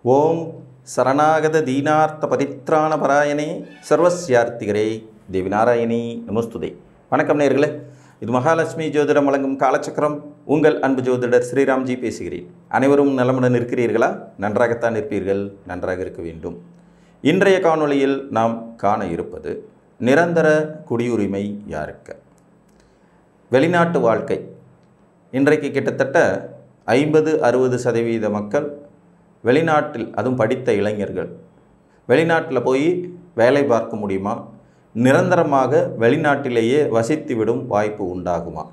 ஓம் சரணாகத தீனார்த்த பரித்ராண பராயணே சர்வஸ்யார்த்திகரே தேவி நாராயணி நமஸ்துதே. வணக்கம் நேயர்களே, இது மகாலட்சுமி ஜோதிடம் வழங்கும் காலச்சக்கரம். உங்கள் அன்பு ஜோதிடர் ஸ்ரீராம்ஜி பேசுகிறேன். அனைவரும் நலமுடன் இருக்கிறீர்களா? நன்றாகத்தான் இருப்பீர்கள், நன்றாக இருக்க வேண்டும். இன்றைய காணொளியில் நாம் காண இருப்பது நிரந்தர குடியுரிமை யாருக்கு? வெளிநாட்டு வாழ்க்கை இன்றைக்கு கிட்டத்தட்ட 50-60% மக்கள் வெளிநாட்டில், அதுவும் படித்த இளைஞர்கள் வெளிநாட்டில் போய் வேலை பார்க்க முடியுமா, நிரந்தரமாக வெளிநாட்டிலேயே வசித்துவிடும் வாய்ப்பு உண்டாகுமா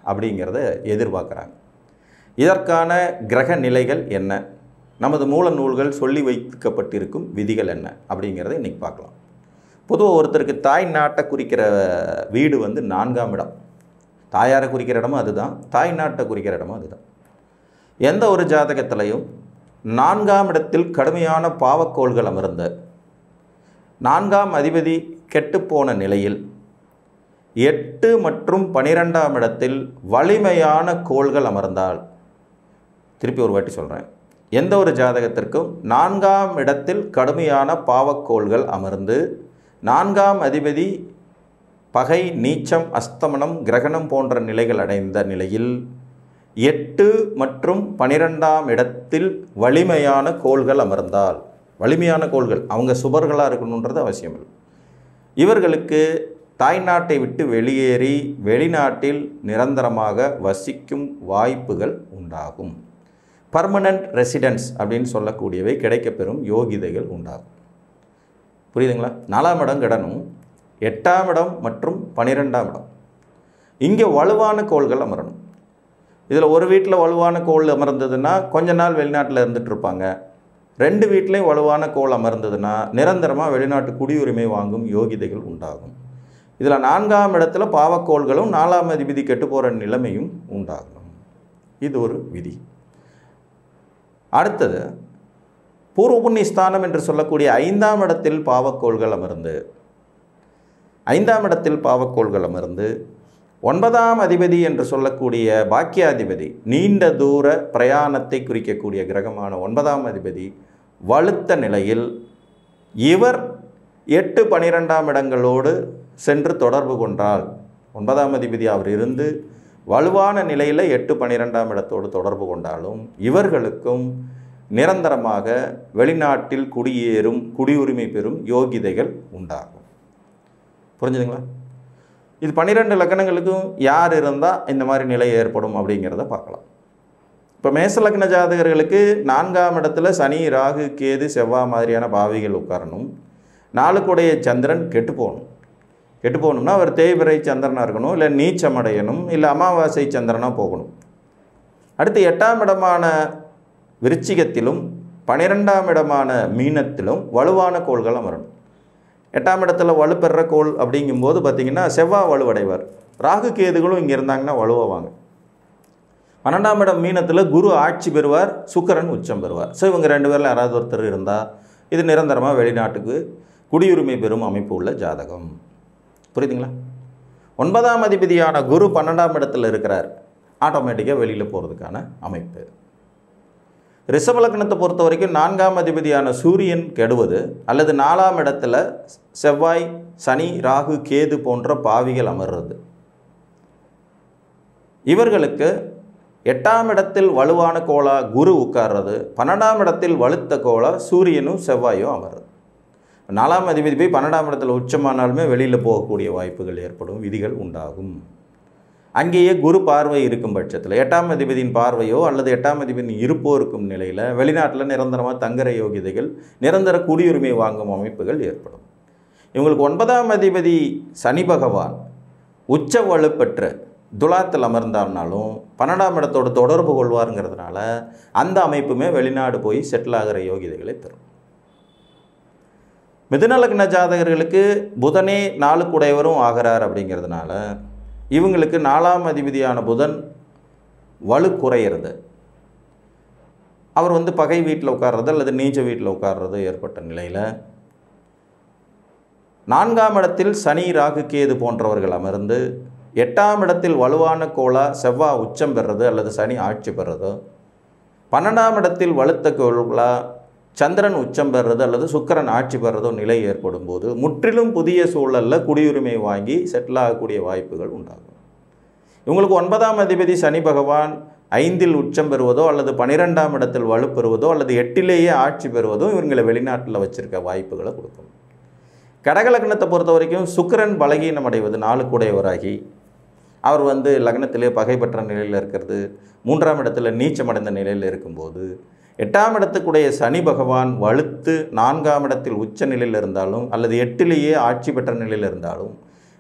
அப்படிங்கிறத எதிர்பார்க்குறாங்க. இதற்கான கிரக நிலைகள் என்ன, நமது மூல நூல்கள் சொல்லி வைக்கப்பட்டிருக்கும் விதிகள் என்ன அப்படிங்கிறத இன்றைக்கி பார்க்கலாம். பொதுவாக ஒருத்தருக்கு தாய் நாட்டை குறிக்கிற வீடு 4ஆம் இடம். தாயாரை குறிக்கிற இடமும் அதுதான், தாய் நாட்டை குறிக்கிற இடமும் அதுதான். எந்த ஒரு ஜாதகத்திலையும் 4ஆம் இடத்தில் கடுமையான பாவக்கோள்கள் அமர்ந்த 4ஆம் அதிபதி கெட்டுப்போன நிலையில் 8 மற்றும் 12ஆம் இடத்தில் வலிமையான கோள்கள் அமர்ந்தால், திருப்பி ஒரு வாட்டி சொல்கிறேன், எந்த ஒரு ஜாதகத்திற்கும் 4ஆம் இடத்தில் கடுமையான பாவக்கோள்கள் அமர்ந்து 4ஆம் அதிபதி பகை, நீச்சம், அஸ்தமனம், கிரகணம் போன்ற நிலைகள் அடைந்த நிலையில் 8 மற்றும் 12ஆம் இடத்தில் வலிமையான கோள்கள் அமர்ந்தால், வலிமையான கோள்கள் அவங்க சுபர்களாக இருக்கணுன்றது அவசியம் இல்லை, இவர்களுக்கு தாய்நாட்டை விட்டு வெளியேறி வெளிநாட்டில் நிரந்தரமாக வசிக்கும் வாய்ப்புகள் உண்டாகும். பர்மனன்ட் ரெசிடென்ஸ் அப்படின்னு சொல்லக்கூடியவை கிடைக்கப்பெறும் யோகிதைகள் உண்டாகும். புரியுதுங்களா? 4ஆம் இடம் கிடணும், 8ஆம் இடம் மற்றும் 12ஆம் இடம், இங்கே வலுவான கோள்கள் அமரணும். இதில் ஒரு வீட்டில் வலுவான கோள் அமர்ந்ததுன்னா கொஞ்ச நாள் வெளிநாட்டில் இருந்துட்டு இருப்பாங்க. 2 வீட்லேயும் வலுவான கோள் அமர்ந்ததுன்னா நிரந்தரமாக வெளிநாட்டு குடியுரிமை வாங்கும் யோகிதைகள் உண்டாகும். இதில் 4ஆம் இடத்துல பாவக்கோள்களும் 4ஆம் அதிபதி கெட்டு போகிற நிலைமையும் உண்டாகும். இது ஒரு விதி. அடுத்தது பூர்வ புண்ணிய ஸ்தானம் என்று சொல்லக்கூடிய 5ஆம் இடத்தில் பாவக்கோள்கள் அமர்ந்து 5ஆம் இடத்தில் பாவக்கோள்கள் அமர்ந்து 9ஆம் அதிபதி என்று சொல்லக்கூடிய பாக்கியாதிபதி, நீண்ட தூர பிரயாணத்தை குறிக்கக்கூடிய கிரகமான 9ஆம் அதிபதி வலுத்த நிலையில் இவர் 8, 12ஆம் இடங்களோடு சென்று தொடர்பு கொண்டால், 9ஆம் அதிபதி அவர் இருந்து வலுவான நிலையில் 8, 12ஆம் இடத்தோடு தொடர்பு கொண்டாலும் இவர்களுக்கும் நிரந்தரமாக வெளிநாட்டில் குடியேறும், குடியுரிமை பெறும் யோகிதைகள் உண்டாகும். புரிஞ்சுதுங்களா? இது 12 லக்னங்களுக்கும் யார் இருந்தால் இந்த மாதிரி நிலை ஏற்படும் அப்படிங்கிறத பார்க்கலாம். இப்போ மேச லக்ன ஜாதகர்களுக்கு 4ஆம் இடத்துல சனி, ராகு, கேது, செவ்வாய் மாதிரியான பாவிகள் உட்காரணும். 4க்குடைய சந்திரன் கெட்டு போகணும். கெட்டு போகணும்னா அவர் தேய்பிறை சந்திரனாக இருக்கணும், இல்லை நீச்சம் அடையணும், இல்லை அமாவாசை சந்திரனாக போகணும். அடுத்து 8ஆம் இடமான விருச்சிகத்திலும் 12ஆம் இடமான மீனத்திலும் வலுவான கோள்கள் அமரணும். 8ஆம் இடத்துல வலுப்பெற கோள் அப்படிங்கும்போது பார்த்திங்கன்னா செவ்வாய் வலுவடைவார். ராகு கேதுகளும் இங்கே இருந்தாங்கன்னா வலுவாங்க. 12ஆம் இடம் மீனத்தில் குரு ஆட்சி பெறுவார், சுக்கிரன் உச்சம் பெறுவார். ஸோ இவங்க 2 பேரில் யாராவது ஒருத்தர் இருந்தால் இது நிரந்தரமாக வெளிநாட்டுக்கு குடியுரிமை பெறும் அமைப்பு உள்ள ஜாதகம். புரியுதுங்களா? 9ஆம் அதிபதியான குரு 12ஆம் இடத்துல இருக்கிறார், ஆட்டோமேட்டிக்காக வெளியில் போகிறதுக்கான அமைப்பு. ரிஷப லக்னத்தை பொறுத்த வரைக்கும் 4ஆம் அதிபதியான சூரியன் கெடுவது அல்லது 4ஆம் இடத்துல செவ்வாய், சனி, ராகு, கேது போன்ற பாவிகள் அமர்றது, இவர்களுக்கு 8ஆம் இடத்தில் வலுவான கோளா குரு உட்கார்றது, 12ஆம் இடத்தில் வலுத்த கோளா சூரியனும் செவ்வாயும் அமர்றது. 4ஆம் அதிபதி போய் 12ஆம் இடத்துல உச்சமானாலுமே வெளியில் போகக்கூடிய வாய்ப்புகள் ஏற்படும், விதிகள் உண்டாகும். அங்கேயே குரு பார்வை இருக்கும் பட்சத்தில் 8ஆம் அதிபதியின் பார்வையோ அல்லது 8ஆம் அதிபதியின் இருப்போ இருக்கும் நிலையில் வெளிநாட்டில் நிரந்தரமாக தங்குற யோகிதைகள், நிரந்தர குடியுரிமை வாங்கும் அமைப்புகள் ஏற்படும். இவங்களுக்கு 9ஆம் அதிபதி சனி பகவான் உச்ச வலுப்பெற்ற துலாத்தில் அமர்ந்தாலும் 12ஆம் இடத்தோடு தொடர்பு கொள்வாருங்கிறதுனால அந்த அமைப்புமே வெளிநாடு போய் செட்டில் ஆகிற யோகிதைகளை தரும். மிதுன லக்ன ஜாதகர்களுக்கு புதனே 4க்குடையவரும் ஆகிறார். அப்படிங்கிறதுனால இவங்களுக்கு 4ஆம் அதிபதியான புதன் வலு குறையிறது, அவர் பகை வீட்டில் உட்கார்றது அல்லது நீச்ச வீட்டில் உட்கார்றது ஏற்பட்ட நிலையில் 4ஆம் இடத்தில் சனி, ராகு, கேது போன்றவர்கள் அமர்ந்து 8ஆம் இடத்தில் வலுவான கோளா செவ்வாய் உச்சம் பெறுறது அல்லது சனி ஆட்சி பெறுறது, 12ஆம் இடத்தில் வலுத்த கோளா சந்திரன் உச்சம் பெறுறது அல்லது சுக்கிரன் ஆட்சி பெறுறதோ நிலை ஏற்படும் போது முற்றிலும் புதிய சூழலில் குடியுரிமை வாங்கி செட்டில் ஆகக்கூடிய வாய்ப்புகள் உண்டாகும். இவங்களுக்கு 9ஆம் அதிபதி சனி பகவான் 5இல் உச்சம் பெறுவதோ அல்லது 12ஆம் இடத்தில் வலுப்பெறுவதோ அல்லது 8லேயே ஆட்சி பெறுவதோ இவங்களை வெளிநாட்டில் வச்சிருக்க வாய்ப்புகளை கொடுக்கும். கடக லக்னத்தை பொறுத்த வரைக்கும் சுக்கிரன் பலகீனம் அடைவது 4 கூடையவராகி அவர் லக்னத்திலே பகை பெற்ற நிலையில் இருக்கிறது, 3ஆம் இடத்துல நீச்சமடைந்த நிலையில் இருக்கும்போது 8ஆம் இடத்துக்குடைய சனி பகவான் வலுத்து 4ஆம் இடத்தில் உச்ச நிலையில் இருந்தாலும் அல்லது 8லேயே ஆட்சி பெற்ற நிலையில் இருந்தாலும்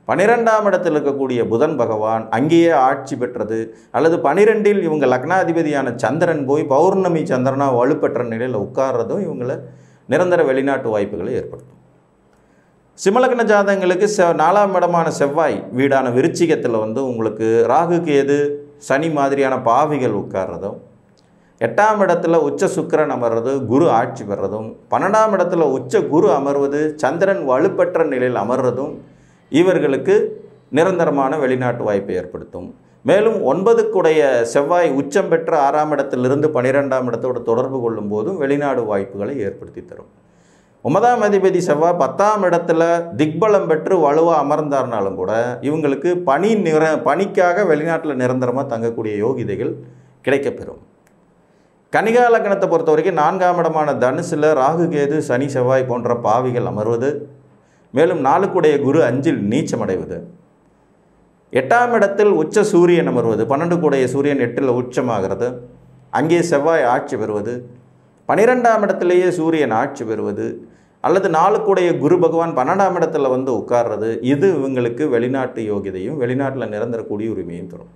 12ஆம் இடத்தில் இருக்கக்கூடிய புதன் பகவான் அங்கேயே ஆட்சி பெற்றது அல்லது 12இல் இவங்க லக்னாதிபதியான சந்திரன் போய் பௌர்ணமி சந்திரனாக வலுப்பெற்ற நிலையில் உட்கார்றதும் இவங்களை நிரந்தர வெளிநாட்டு வாய்ப்புகளை ஏற்படுத்தும். சிம்மலக்ன ஜாதகங்களுக்கு 4ஆம் இடமான செவ்வாய் வீடான விருச்சிகத்தில் உங்களுக்கு ராகு கேது சனி மாதிரியான பாவிகள் உட்கார்றதும், 8ஆம் இடத்துல உச்ச சுக்கிரன் அமர்றது குரு ஆட்சி பெறதும், 12ஆம் இடத்துல உச்ச குரு அமர்வது சந்திரன் வலுப்பெற்ற நிலையில் அமர்றதும் இவர்களுக்கு நிரந்தரமான வெளிநாட்டு வாய்ப்பை ஏற்படுத்தும். மேலும் 9க்குடைய செவ்வாய் உச்சம் பெற்ற 6ஆம் இடத்திலிருந்து 12ஆம் இடத்தோடு தொடர்பு கொள்ளும் போதும் வெளிநாடு வாய்ப்புகளை ஏற்படுத்தி தரும். 9ஆம் அதிபதி செவ்வாய் 10ஆம் இடத்துல திக்பலம் பெற்று வலுவாக அமர்ந்தார்னாலும் கூட இவங்களுக்கு பணிக்காக வெளிநாட்டில் நிரந்தரமாக தங்கக்கூடிய யோகிதைகள் கிடைக்கப்பெறும். கன்னிகா லக்னத்தை பொறுத்த வரைக்கும் 4ஆம் இடமான தனுசில் ராகு கேது சனி செவ்வாய் போன்ற பாவிகள் அமர்வது, மேலும் 4க்குடைய குரு 5இல் நீச்சமடைவது, 8ஆம் இடத்தில் உச்ச சூரியன் அமர்வது, 12க்குடைய சூரியன் 8இல் உச்சமாகிறது, அங்கே செவ்வாய் ஆட்சி பெறுவது, 12ஆம் இடத்திலேயே சூரியன் ஆட்சி பெறுவது அல்லது 4க்குடைய குரு பகவான் 12ஆம் இடத்துல உட்கார்றது, இது இவங்களுக்கு வெளிநாட்டு யோகிதையும் வெளிநாட்டில் நிரந்தர குடியுரிமையும் தரும்.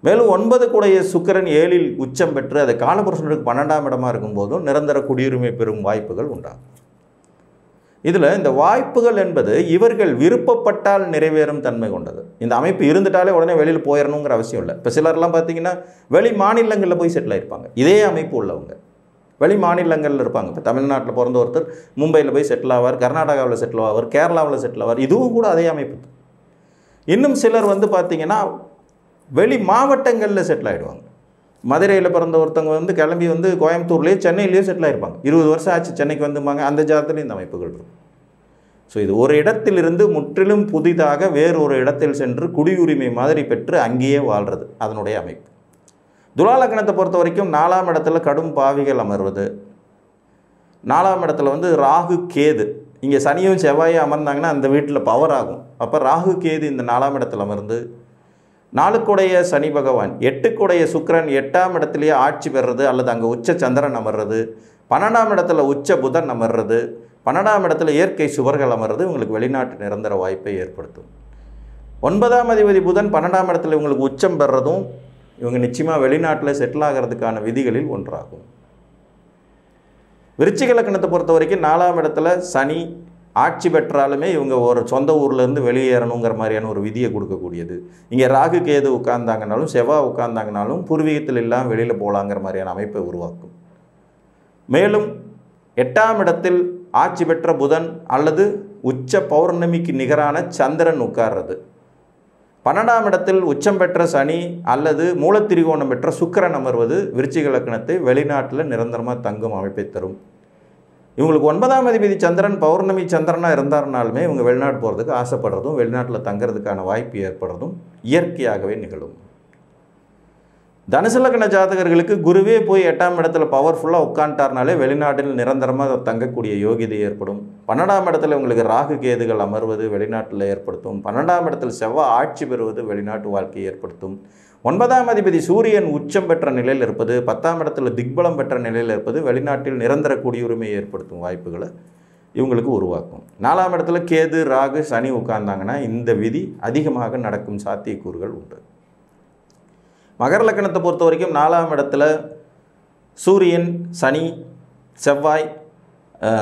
மேலும் 9க்குடைய சுக்கிரன் 7இல் உச்சம் பெற்று அது காலபுருஷனுக்கு 12ஆம் இடமா இருக்கும்போதும் நிரந்தர குடியுரிமை பெறும் வாய்ப்புகள் உண்டாகும். இதில் இந்த வாய்ப்புகள் என்பது இவர்கள் விருப்பப்பட்டால் நிறைவேறும் தன்மை கொண்டது. இந்த அமைப்பு இருந்துட்டாலே உடனே வெளியில் போயிடணுங்கிற அவசியம் இல்லை. இப்போ சிலர்லாம் பார்த்தீங்கன்னா வெளி மாநிலங்களில் போய் செட்டில் ஆகிருப்பாங்க. இதே அமைப்பு உள்ளவங்க வெளி மாநிலங்களில் இருப்பாங்க. இப்போ தமிழ்நாட்டில் பிறந்த ஒருத்தர் மும்பையில் போய் செட்டில் ஆவார், கர்நாடகாவில் செட்டில் ஆவார், கேரளாவில் செட்டில் ஆவார். இதுவும் கூட அதே அமைப்பு. இன்னும் சிலர் பார்த்தீங்கன்னா வெளி மாவட்டங்களில் செட்டில் ஆகிடுவாங்க. மதுரையில் பிறந்த ஒருத்தவங்க கிளம்பி கோயம்புத்தூர்லேயே சென்னையிலேயே செட்டில் ஆகிருப்பாங்க. 20 வருஷம் ஆச்சு சென்னைக்கு வந்துப்பாங்க. அந்த ஜாதத்துலேயும் இந்த அமைப்புகள் இருக்கும். ஸோ இது ஒரு இடத்திலிருந்து முற்றிலும் புதிதாக வேறொரு இடத்தில் சென்று குடியுரிமை மாதிரி பெற்று அங்கேயே வாழ்கிறது அதனுடைய அமைப்பு. துலா லக்னத்தை பொறுத்த வரைக்கும் 4ஆம் இடத்துல கடும் பாவிகள் அமர்வது, 4ஆம் இடத்துல ராகு கேது, இங்கே சனியும் செவ்வாயும் அமர்ந்தாங்கன்னா அந்த வீட்டில் பவர் ஆகும். அப்போ ராகு கேது இந்த 4ஆம் இடத்துல அமர்ந்து 4க்குடைய சனி பகவான் 8க்குடைய சுக்கிரன் 8ஆம் இடத்துலையே ஆட்சி பெறுறது அல்லது அங்கே உச்ச சந்திரன் அமர்றது, 12ஆம் இடத்துல உச்ச புதன் அமர்றது, 12ஆம் இடத்துல இயற்கை சுவர்கள் அமர்றது இவங்களுக்கு வெளிநாட்டு நிரந்தர வாய்ப்பை ஏற்படுத்தும். 9ஆம் அதிபதி புதன் 12ஆம் இடத்துல இவங்களுக்கு உச்சம் பெறுறதும் இவங்க நிச்சயமாக வெளிநாட்டில் செட்டில் ஆகிறதுக்கான விதிகளில் ஒன்றாகும். விருச்சிக லக்னத்தை பொறுத்த வரைக்கும் 4ஆம் இடத்துல சனி ஆட்சி பெற்றாலுமே இவங்க ஒரு சொந்த ஊர்லேருந்து வெளியேறணுங்கிற மாதிரியான ஒரு விதியை கொடுக்கக்கூடியது. இங்கே ராகு கேது உட்கார்ந்தாங்கனாலும் செவ்வாய் உட்கார்ந்தாங்கனாலும் பூர்வீகத்தில் இல்லாமல் வெளியில் போகலாங்கிற மாதிரியான அமைப்பை உருவாக்கும். மேலும் 8ஆம் இடத்தில் ஆட்சி பெற்ற புதன் அல்லது உச்ச பௌர்ணமிக்கு நிகரான சந்திரன் உட்கார்றது, 12ஆம் இடத்தில் உச்சம் பெற்ற சனி அல்லது மூலத்திரிகோணம் பெற்ற சுக்கிரன் அமர்வது விருச்சிக லக்னத்தை வெளிநாட்டில் நிரந்தரமாக தங்கும் அமைப்பை தரும். இவங்களுக்கு 9ஆம் அதிபதி சந்திரன் பௌர்ணமி சந்திரனாக இருந்தாருனாலுமே இவங்க வெளிநாடு போகிறதுக்கு ஆசைப்படுறதும் வெளிநாட்டில் தங்கிறதுக்கான வாய்ப்பு ஏற்படுறதும் இயற்கையாகவே நிகழும். தனுசு லக்ன ஜாதகர்களுக்கு குருவே போய் 8ஆம் இடத்துல பவர்ஃபுல்லாக உட்காந்துட்டார்னாலே வெளிநாட்டில் நிரந்தரமாக தங்கக்கூடிய யோகிதை ஏற்படும். 12ஆம் இடத்துல உங்களுக்கு ராகு கேதுகள் அமர்வது வெளிநாட்டில் ஏற்படுத்தும். 12ஆம் இடத்தில் செவ்வாய் ஆட்சி பெறுவது வெளிநாட்டு வாழ்க்கையை ஏற்படுத்தும். 9ஆம் அதிபதி சூரியன் உச்சம் பெற்ற நிலையில் இருப்பது, 10ஆம் இடத்துல திக்பலம் பெற்ற நிலையில் இருப்பது வெளிநாட்டில் நிரந்தர குடியுரிமையை ஏற்படுத்தும் வாய்ப்புகளை இவங்களுக்கு உருவாக்கும். 4ஆம் இடத்துல கேது ராகு சனி உட்கார்ந்தாங்கன்னா இந்த விதி அதிகமாக நடக்கும் சாத்தியக்கூறுகள் உண்டு. மகர லக்னத்தை பொறுத்த வரைக்கும் 4ஆம் இடத்துல சூரியன் சனி செவ்வாய்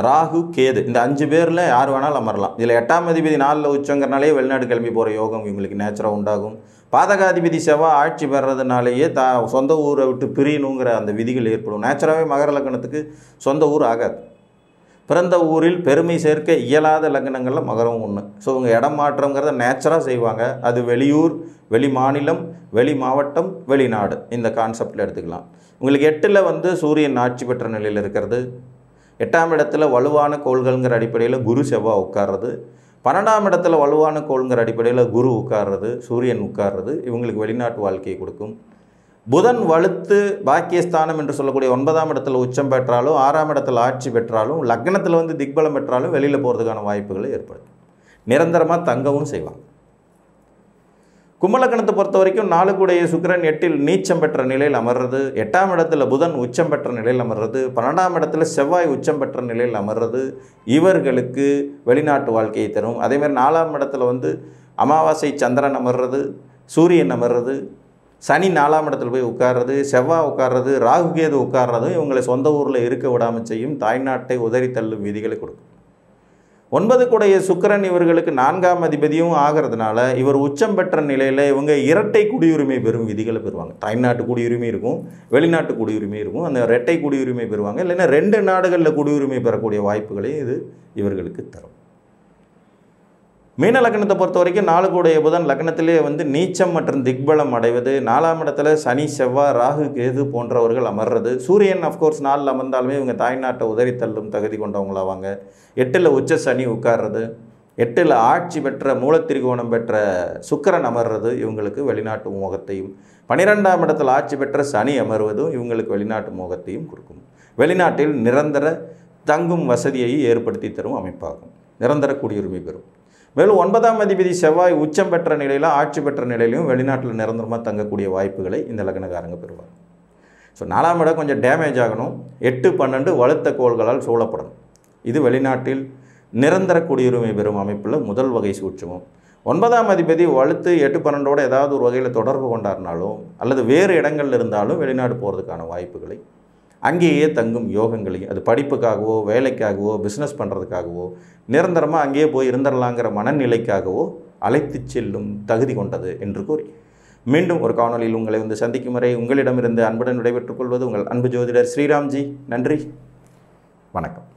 ராகு கேது இந்த 5 பேரில் யார் வேணாலும் அமரலாம். இதில் 8ஆம் அதிபதி 4ல் உச்சங்கிறனாலே வெளிநாடு கிளம்பி போகிற யோகம் இவங்களுக்கு நேச்சராக உண்டாகும். பாதகாதிபதி செவ்வாய் ஆட்சி பெறதுனாலேயே சொந்த ஊரை விட்டு பிரியணுங்கிற அந்த விதிகள் ஏற்படும். நேச்சராகவே மகர லக்னத்துக்கு சொந்த ஊர் ஆகாது. பிறந்த ஊரில் பெருமை சேர்க்க இயலாத லக்னங்களில் மகரம் ஒன்று. ஸோ இவங்க இடம் மாற்றங்கிறத நேச்சராக செய்வாங்க. அது வெளியூர், வெளி மாநிலம், வெளி மாவட்டம், வெளிநாடு இந்த கான்செப்டில் எடுத்துக்கலாம். உங்களுக்கு 8ல் சூரியன் ஆட்சி பெற்ற நிலையில் இருக்கிறது, 8ஆம் இடத்துல வலுவான கோள்கள்ங்கிற அடிப்படையில் குரு செவ்வாய் உட்கார்றது, 12ஆம் இடத்துல வலுவான கோள்ங்கிற அடிப்படையில் குரு உட்கார்றது, சூரியன் உட்கார்றது இவங்களுக்கு வெளிநாட்டு வாழ்க்கையை கொடுக்கும். புதன் வலுத்து பாக்கியஸ்தானம் என்று சொல்லக்கூடிய 9ஆம் இடத்துல உச்சம் பெற்றாலும் 6ஆம் இடத்துல ஆட்சி பெற்றாலும் லக்னத்தில் வந்து திக்பலம் பெற்றாலும் வெளியில் போகிறதுக்கான வாய்ப்புகளை ஏற்படுத்தும். நிரந்தரமாக தங்கவும் செய்வாங்க. கும்பலக்கணத்தை பொறுத்த வரைக்கும் 4 கூடைய சுக்கிரன் 8இல் நீச்சம் பெற்ற நிலையில் அமர்றது, 8ஆம் இடத்துல புதன் உச்சம் பெற்ற நிலையில் அமர்றது, 12ஆம் இடத்துல செவ்வாய் உச்சம் பெற்ற நிலையில் அமர்றது இவர்களுக்கு வெளிநாட்டு வாழ்க்கையை தரும். அதேமாதிரி 4ஆம் இடத்துல வந்து அமாவாசை சந்திரன் அமர்றது, சூரியன் அமர்றது, சனி 4ஆம் இடத்துல போய் உட்கார்றது, செவ்வாய் உட்கார்றது, ராகுகேது உட்கார்றதும் இவங்களை சொந்த ஊரில் இருக்க விடாமல் செய்யும். தாய்நாட்டை உதறி தள்ளும் விதிகளை கொடுக்கும். 9 கூடைய சுக்கிரன் இவர்களுக்கு 4ஆம் அதிபதியும் ஆகிறதுனால இவர் உச்சம் பெற்ற நிலையில் இவங்க இரட்டை குடியுரிமை பெறும் விதிகளை பெறுவாங்க. தாய்நாட்டு குடியுரிமை இருக்கும், வெளிநாட்டு குடியுரிமை இருக்கும். அந்த இரட்டை குடியுரிமை பெறுவாங்க. இல்லைன்னா 2 நாடுகளில் குடியுரிமை பெறக்கூடிய வாய்ப்புகளையும் இது இவர்களுக்கு தரும். மீன லக்னத்தை பொறுத்த வரைக்கும் 4 கூடைய புதன் லக்னத்திலே வந்து நீச்சம் மற்றும் திக்பலம் அடைவது, 4ஆம் இடத்துல சனி செவ்வாய் ராகு கேது போன்றவர்கள் அமர்றது, சூரியன் அஃப்கோர்ஸ் 4 அமர்ந்தாலுமே இவங்க தாய்நாட்டை உதறி தள்ளும் தகுதி கொண்டவங்களாவாங்க. 8இல் உச்ச சனி உட்கார்றது, 8இல் ஆட்சி பெற்ற மூலத்திரிகோணம் பெற்ற சுக்கிரன் அமர்றது இவங்களுக்கு வெளிநாட்டு மோகத்தையும், 12ஆம் இடத்தில் ஆட்சி பெற்ற சனி அமர்வதும் இவங்களுக்கு வெளிநாட்டு மோகத்தையும் கொடுக்கும். வெளிநாட்டில் நிரந்தர தங்கும் வசதியை ஏற்படுத்தி தரும் அமைப்பாகும். நிரந்தர குடியுரிமை பெறும். மேலும் 9ஆம் அதிபதி செவ்வாய் உச்சம் பெற்ற நிலையில் ஆட்சி பெற்ற நிலையிலும் வெளிநாட்டில் நிரந்தரமாக தங்கக்கூடிய வாய்ப்புகளை இந்த லக்னக்காரங்க பெறுவாங்க. ஸோ 4ஆம் இடம் கொஞ்சம் டேமேஜ் ஆகணும். 8, 12 வலுத்த கோள்களால் சூழப்படணும். இது வெளிநாட்டில் நிரந்தர குடியுரிமை பெறும் அமைப்பில் முதல் வகை சூட்சமம். 9ஆம் அதிபதி வலுத்து 8, 12ஓடு ஏதாவது ஒரு வகையில் தொடர்பு கொண்டாடினாலும் அல்லது வேறு இடங்களில் இருந்தாலும் வெளிநாடு போகிறதுக்கான வாய்ப்புகளை, அங்கேயே தங்கும் யோகங்களையும், அது படிப்புக்காகவோ வேலைக்காகவோ பிஸ்னஸ் பண்ணுறதுக்காகவோ நிரந்தரமாக அங்கேயே போய் இருந்துடலாங்கிற மனநிலைக்காகவோ அழைத்து செல்லும் தகுதி கொண்டது என்று கூறி மீண்டும் ஒரு காணொலியில் உங்களை வந்து சந்திக்கும் வரை உங்களிடமிருந்து அன்புடன் விடைபெற்றுக் கொள்வது உங்கள் அன்பு ஜோதிடர் ஸ்ரீராம்ஜி. நன்றி, வணக்கம்.